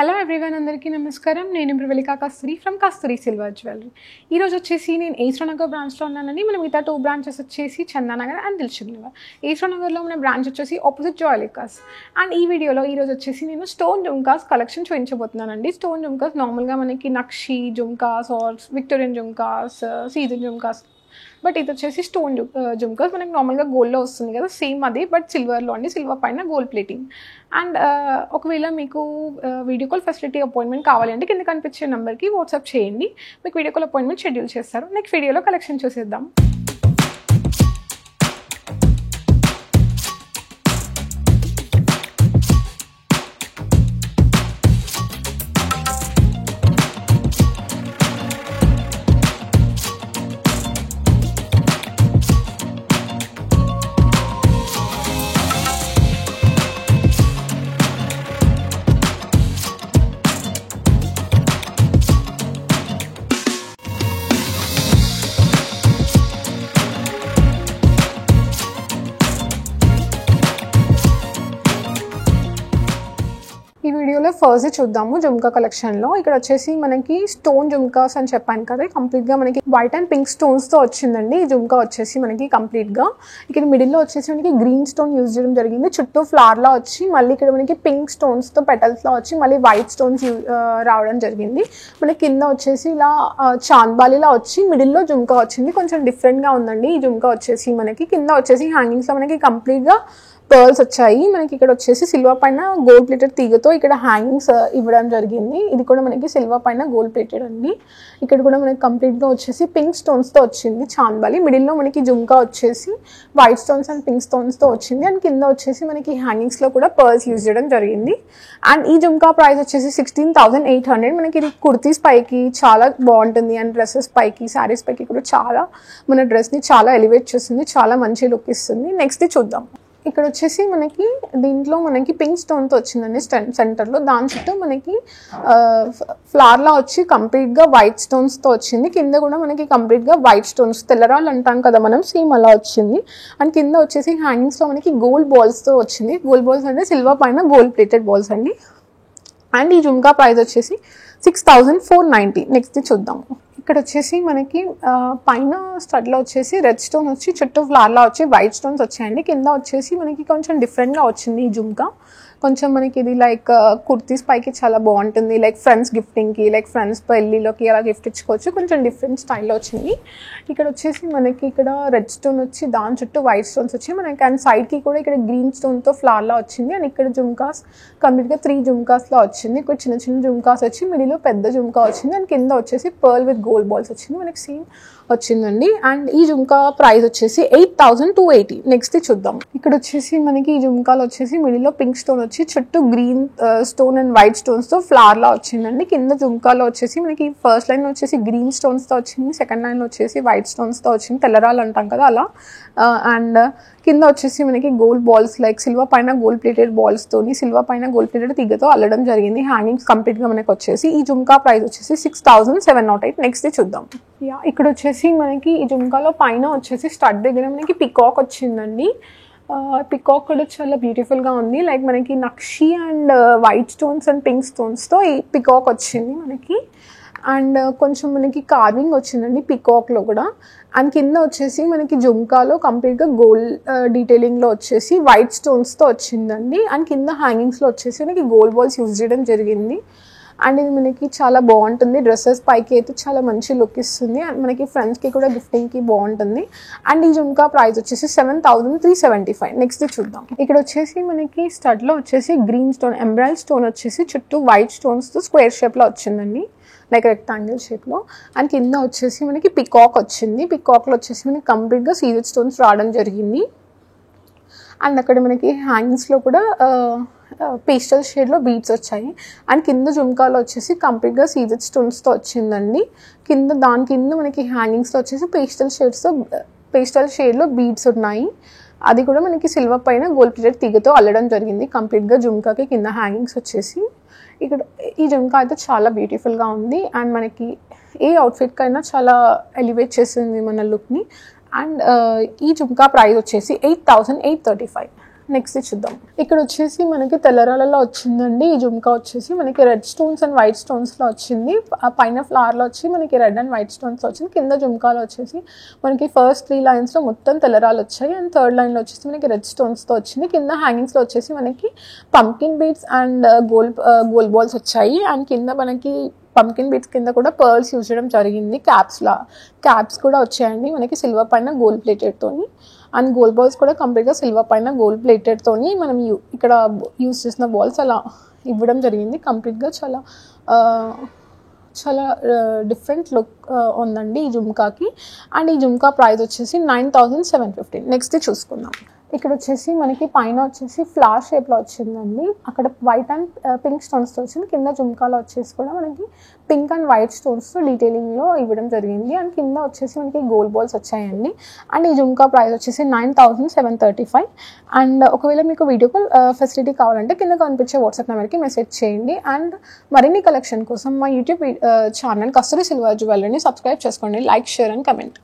Hello everyone, అందరికీ నమస్కారం. నేను ప్రవళిక కస్తూరి ఫ్రమ్ కస్తూరి సిల్వర్ జ్యువెలరీ. ఈరోజు వచ్చేసి నేను ఏస్రోనగర్ బ్రాంచ్లో ఉన్నానండి. మనం మిగతా 2 బ్రాంచెస్ వచ్చేసి చందానగర్ అండ్ దిల్సుఖ్ నగర్. ఏస్రోనగర్లో మన బ్రాంచ్ వచ్చేసి ఆపోజిట్ జువెలికాస్. అండ్ ఈ వీడియోలో ఈరోజు వచ్చేసి నేను స్టోన్ జుమ్కాస్ కలెక్షన్ చూపించబోతున్నానండి. స్టోన్ జుమ్కాస్ నార్మల్గా మనకి nakshi jhumkas or Victorian jhumkas, season jhumkas, but ఇది వచ్చేసి స్టోన్ జుమ్కాస్. మనకి నార్మల్గా గోల్డ్లో వస్తుంది కదా, సేమ్ అదే బట్ సిల్వర్లో అండి. సిల్వర్ పైన గోల్డ్ ప్లేటింగ్. అండ్ ఒకవేళ మీకు వీడియో కాల్ ఫెసిలిటీ అపాయింట్మెంట్ కావాలి అంటే కింద కనిపించే నెంబర్కి వాట్సాప్ చేయండి, మీకు వీడియో కాల్ అపాయింట్మెంట్ షెడ్యూల్ చేస్తారు. నెక్స్ట్ వీడియోలో కలెక్షన్ చూసేద్దాం. ఈ వీడియోలో ఫస్ట్ చూద్దాము జుమ్కా కలెక్షన్లో. ఇక్కడ వచ్చేసి మనకి స్టోన్ జుమ్కాస్ అని చెప్పాను కదా, కంప్లీట్గా మనకి వైట్ అండ్ పింక్ స్టోన్స్తో వచ్చిందండి. ఈ జుమ్కా వచ్చేసి మనకి కంప్లీట్గా ఇక్కడ మిడిల్లో వచ్చేసి మనకి గ్రీన్ స్టోన్ యూజ్ చేయడం జరిగింది. చుట్టూ ఫ్లవర్లా వచ్చి మళ్ళీ ఇక్కడ మనకి పింక్ స్టోన్స్తో పెటల్స్లో వచ్చి మళ్ళీ వైట్ స్టోన్స్ రావడం జరిగింది. మనకి కింద వచ్చేసి ఇలా చాంద్బాలిలా వచ్చి మిడిల్లో జుమ్కా వచ్చింది. కొంచెం డిఫరెంట్గా ఉందండి ఈ జుమ్కా వచ్చేసి. మనకి కింద వచ్చేసి హ్యాంగింగ్స్లో మనకి కంప్లీట్గా పర్ల్స్ వచ్చాయి. మనకి ఇక్కడ వచ్చేసి సిల్వర్ పైన గోల్డ్ ప్లేటెడ్ తీగతో ఇక్కడ హ్యాంగింగ్స్ ఇవ్వడం జరిగింది. ఇది కూడా మనకి సిల్వర్ పైన గోల్డ్ ప్లేటెడ్ అండి. ఇక్కడ కూడా మనకి కంప్లీట్గా వచ్చేసి పింక్ స్టోన్స్తో వచ్చింది చాంద్బాలి. మిడిల్లో మనకి జుమ్కా వచ్చేసి వైట్ స్టోన్స్ అండ్ పింక్ స్టోన్స్తో వచ్చింది. అండ్ కింద వచ్చేసి మనకి హ్యాంగింగ్స్లో కూడా పర్ల్స్ యూజ్ చేయడం జరిగింది. అండ్ ఈ జుమ్కా ప్రైస్ వచ్చేసి 16,800. మనకి ఇది కుర్తీస్ పైకి చాలా బాగుంటుంది అండ్ డ్రెస్సెస్ పైకి, శారీస్ పైకి కూడా చాలా మన డ్రెస్ని చాలా ఎలివేట్ చేస్తుంది, చాలా మంచి లుక్ ఇస్తుంది. నెక్స్ట్ చూద్దాం. ఇక్కడ వచ్చేసి మనకి దీంట్లో మనకి పింక్ స్టోన్తో వచ్చిందండి సెంటర్లో. దాని చుట్టూ మనకి ఫ్లవర్లా వచ్చి కంప్లీట్గా వైట్ స్టోన్స్తో వచ్చింది. కింద కూడా మనకి కంప్లీట్గా వైట్ స్టోన్స్, తెల్లరాళ్ళు అంటాం కదా మనం, సేమ్ అలా వచ్చింది. అండ్ కింద వచ్చేసి హ్యాంగింగ్స్లో మనకి గోల్డ్ బాల్స్తో వచ్చింది. గోల్డ్ బాల్స్ అంటే సిల్వర్ పైన గోల్డ్ ప్లేటెడ్ బాల్స్ అండి. అండ్ ఈ జుమ్కా ప్రైస్ వచ్చేసి 6,490. నెక్స్ట్ చూద్దాము. ఇక్కడ వచ్చేసి మనకి పైన స్టడ్లో వచ్చేసి రెడ్ స్టోన్ వచ్చి చుట్టూ ఫ్లవర్లా వచ్చి వైట్ స్టోన్స్ వచ్చాయండి. కింద వచ్చేసి మనకి కొంచెం డిఫరెంట్గా వచ్చింది ఈ జుమ్కా. కొంచెం మనకి ఇది లైక్ కుర్తీస్ పైకి చాలా బాగుంటుంది, లైక్ ఫ్రెండ్స్ గిఫ్టింగ్కి, లైక్ ఫ్రెండ్స్ పెళ్ళిలోకి అలా గిఫ్ట్ ఇచ్చుకోవచ్చు. కొంచెం డిఫరెంట్ స్టైల్లో వచ్చింది. ఇక్కడ వచ్చేసి మనకి ఇక్కడ రెడ్ స్టోన్ వచ్చి దాని చుట్టూ వైట్ స్టోన్స్ వచ్చి మనకి అండ్ సైడ్కి కూడా ఇక్కడ గ్రీన్ స్టోన్తో ఫ్లవర్లా వచ్చింది. అండ్ ఇక్కడ జుమ్కాస్ కంప్లీట్గా 3 జుమ్కాస్లో వచ్చింది. ఇక్కడ చిన్న చిన్న జుమ్కాస్ వచ్చి మిడిలో పెద్ద జుమ్కా వచ్చింది. అండ్ కింద వచ్చేసి పర్ల్ విత్ గోల్డ్ బాల్స్ వచ్చింది. మనకి సేమ్ వచ్చిందండి. అండ్ ఈ జుమ్కా ప్రైస్ వచ్చేసి 8,280. నెక్స్ట్ చూద్దాం. ఇక్కడ వచ్చేసి మనకి ఈ జుమ్కాలో వచ్చేసి మిడిల్లో పింక్ స్టోన్ వచ్చి చుట్టూ గ్రీన్ స్టోన్ అండ్ వైట్ స్టోన్స్తో ఫ్లవర్లా వచ్చిందండి. కింద జుమ్కాలో వచ్చేసి మనకి ఫస్ట్ లైన్ వచ్చేసి గ్రీన్ స్టోన్స్తో వచ్చింది, సెకండ్ లైన్లో వచ్చేసి వైట్ స్టోన్స్తో వచ్చింది, తెల్లరాళ్ళు అంటాం కదా అలా. అండ్ కింద వచ్చేసి మనకి గోల్డ్ బాల్స్ లైక్ సిల్వర్ పైన గోల్డ్ ప్లేటెడ్ బాల్స్తోని సిల్వర్ పైన గోల్డ్ ప్లేటెడ్ తీగతో అల్లడం జరిగింది. హ్యాంగింగ్స్ కంప్లీట్గా మనకి వచ్చేసి ఈ జుమ్కా ప్రైస్ వచ్చేసి 6,708. నెక్స్ట్ చూద్దాం. ఇక్కడ వచ్చేసి మనకి ఈ జుమ్కాలో పైన వచ్చేసి స్టడ్ దగ్గర మనకి పికాక్ వచ్చిందండి. పికాక్ కూడా చాలా బ్యూటిఫుల్గా ఉంది. లైక్ మనకి nakshi and white stones and pink స్టోన్స్తో ఈ పికాక్ వచ్చింది మనకి. అండ్ కొంచెం మనకి కార్వింగ్ వచ్చిందండి పికాక్లో కూడా. అండ్ కింద వచ్చేసి మనకి జుమ్కాలో కంప్లీట్గా గోల్డ్ డీటెయిలింగ్లో వచ్చేసి వైట్ స్టోన్స్తో వచ్చిందండి. అండ్ కింద హ్యాంగింగ్స్లో వచ్చేసి మనకి గోల్డ్ బాల్స్ యూజ్ చేయడం జరిగింది. అండ్ ఇది మనకి చాలా బాగుంటుంది, డ్రెస్సెస్ పైకి అయితే చాలా మంచి లుక్ ఇస్తుంది. అండ్ మనకి ఫ్రెండ్స్కి కూడా గిఫ్టింగ్కి బాగుంటుంది. అండ్ ఈ జుమ్కా ప్రైస్ వచ్చేసి 7,375. నెక్స్ట్ చూద్దాం. ఇక్కడ వచ్చేసి మనకి స్టడ్లో వచ్చేసి గ్రీన్ స్టోన్ ఎంబ్రాయిడ్ స్టోన్ వచ్చేసి చుట్టూ వైట్ స్టోన్స్తో స్క్వేర్ షేప్లో వచ్చిందండి, లైక్ రెక్టాంగిల్ షేప్లో. అండ్ కింద వచ్చేసి మనకి పికాక్ వచ్చింది. పికాక్లో వచ్చేసి మనకి కంప్లీట్గా సీజెడ్ స్టోన్స్ రావడం జరిగింది. అండ్ అక్కడ మనకి హ్యాంగింగ్స్లో కూడా పేస్టల్ షేడ్లో బీడ్స్ వచ్చాయి. అండ్ కింద జుమ్కాలో వచ్చేసి కంప్లీట్గా సీజెడ్ స్టోన్స్తో వచ్చిందండి. దాని కింద మనకి హ్యాంగింగ్స్లో వచ్చేసి పేస్టల్ షేడ్లో బీడ్స్ ఉన్నాయి. అది కూడా మనకి సిల్వర్ పైన గోల్డ్ ప్లేటెడ్ తీగతో అల్లడం జరిగింది. కంప్లీట్గా జుమ్కాకి కింద హ్యాంగింగ్స్ వచ్చేసి ఇక్కడ ఈ జుమ్కా అయితే చాలా బ్యూటిఫుల్గా ఉంది. అండ్ మనకి ఏ అవుట్ఫిట్కైనా చాలా ఎలివేట్ చేస్తుంది మన లుక్ని. అండ్ ఈ జుమ్కా ప్రైస్ వచ్చేసి 8,835. నెక్స్ట్ చూద్దాం. ఇక్కడ వచ్చేసి మనకి తెల్లరాలలో వచ్చిందండి. ఈ జుమ్కా వచ్చేసి మనకి రెడ్ స్టోన్స్ అండ్ వైట్ స్టోన్స్లో వచ్చింది. ఆ పైన ఫ్లవర్లో వచ్చి మనకి రెడ్ అండ్ వైట్ స్టోన్స్ వచ్చింది. కింద జుమ్కాలో వచ్చేసి మనకి ఫస్ట్ 3 లైన్స్లో మొత్తం తెల్లరాలు వచ్చాయి అండ్ థర్డ్ లైన్లో వచ్చేసి మనకి రెడ్ స్టోన్స్తో వచ్చింది. కింద హ్యాంగింగ్స్లో వచ్చేసి మనకి pumpkin beads and gold balls వచ్చాయి అండ్ కింద మనకి పంకిన్ బీడ్స్ కింద కూడా పర్ల్స్ యూజ్ చేయడం జరిగింది. క్యాప్స్ కూడా వచ్చాయండి మనకి సిల్వర్ పైన గోల్డ్ ప్లేటెడ్తోని అండ్ గోల్డ్ బాల్స్ కూడా కంప్లీట్గా సిల్వర్ పైన గోల్డ్ ప్లేటెడ్తోని మనం ఇక్కడ యూజ్ చేసిన బాల్స్ అలా ఇవ్వడం జరిగింది. కంప్లీట్గా చాలా డిఫరెంట్ లుక్ ఉందండి ఈ జుమ్కాకి. అండ్ ఈ జుమ్కా ప్రైస్ వచ్చేసి 9750. నెక్స్ట్ చూసుకుందాం. ఇక్కడ వచ్చేసి మనకి పైన వచ్చేసి ఫ్లవర్ షేప్లో వచ్చిందండి. అక్కడ వైట్ అండ్ పింక్ స్టోన్స్తో వచ్చింది. కింద జుమ్కాలో వచ్చేసి కూడా మనకి పింక్ అండ్ వైట్ స్టోన్స్తో డీటెయిలింగ్లో ఇవ్వడం జరిగింది అండ్ కింద వచ్చేసి మనకి గోల్డ్ బాల్స్ వచ్చాయండి. అండ్ ఈ జుమ్కా ప్రైస్ వచ్చేసి 9735. అండ్ ఒకవేళ మీకు వీడియో కాల్ ఫెసిలిటీ కావాలంటే కింద కనిపించే వాట్సాప్ నెంబర్కి మెసేజ్ చేయండి. అండ్ మరిన్ని కలెక్షన్ కోసం మా యూట్యూబ్ ఛానల్ కస్తూరి సిల్వర్ జ్యువెలరీని సబ్స్క్రైబ్ చేసుకోండి. Like, share and comment.